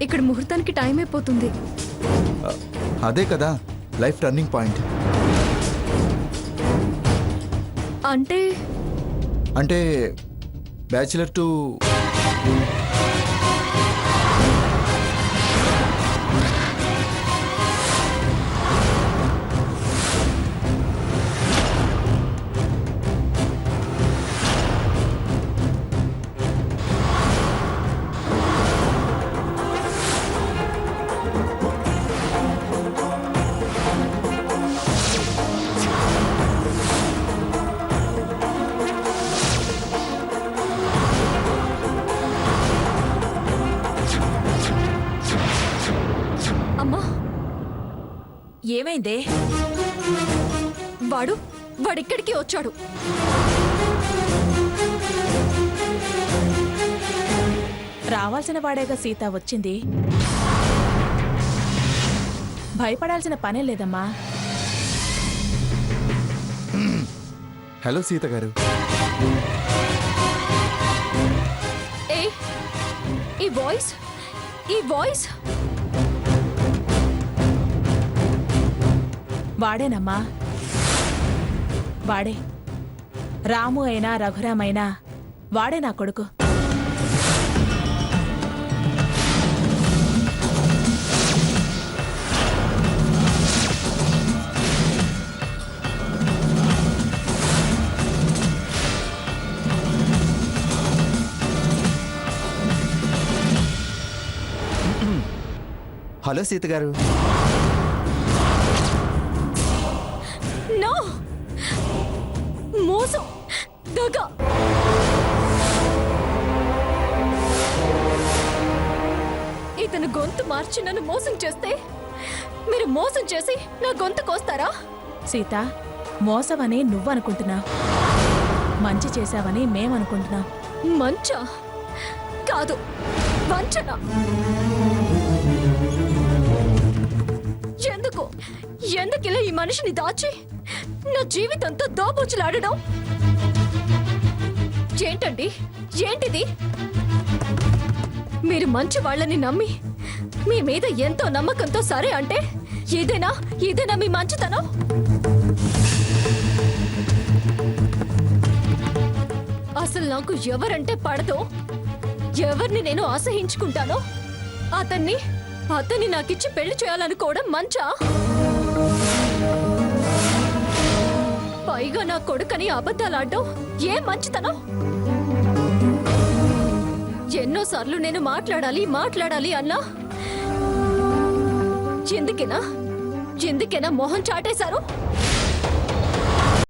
ఇక్కడ ముహూర్తానికి టైం అయిపోతుంది. అదే కదా లైఫ్ టర్నింగ్ పాయింట్. అంటే అంటే బ్యాచిలర్ టు అమ్మా, ఏమైందే? వాడిక్కడికి వచ్చాడు. రావాల్సిన వాడేగా సీత వచ్చింది. భయపడాల్సిన పనే లేదమ్మా. హలో సీత గారు. ఏయ్, ఈ వాయిస్ వాడేనమ్మా, వాడే. రాము అయినా రఘురామైనా వాడే నా కొడుకు. హలో సీత గారు. నో, మోసం, దగ. ఇతను గొంతు మార్చి నన్ను మోసం చేస్తే మీరు మోసం చేసి నా గొంతు కోస్తారా? సీత, మోసమని నువ్వనుకుంటున్నావు, మంచి చేశావని మేమనుకుంటున్నాం. మంచా? కాదు, వంచన. ఎందుకిలా ఈ మనిషిని దాచి నా జీవితంతో దోబూచులాడడం? ఏంటండి, ఏంటిది? మీరు మంచి వాళ్ళని నమ్మి మీ మీద ఎంతో నమ్మకంతో సరే అంటే ఇదేనా మీ మంచితనం? అసలు నాకు ఎవరంటే పడదో, ఎవరిని నేను అసహించుకుంటానో అతన్ని నాకిచ్చి పెళ్లి చేయాలనుకోవడం మంచా? పైగా నా కొడుకని అబద్ధాలాడడం ఏ మంచితనం? ఎన్నోసార్లు నేను మాట్లాడాలి అన్నా ఎందుకేనా మొహం చాటేశారు?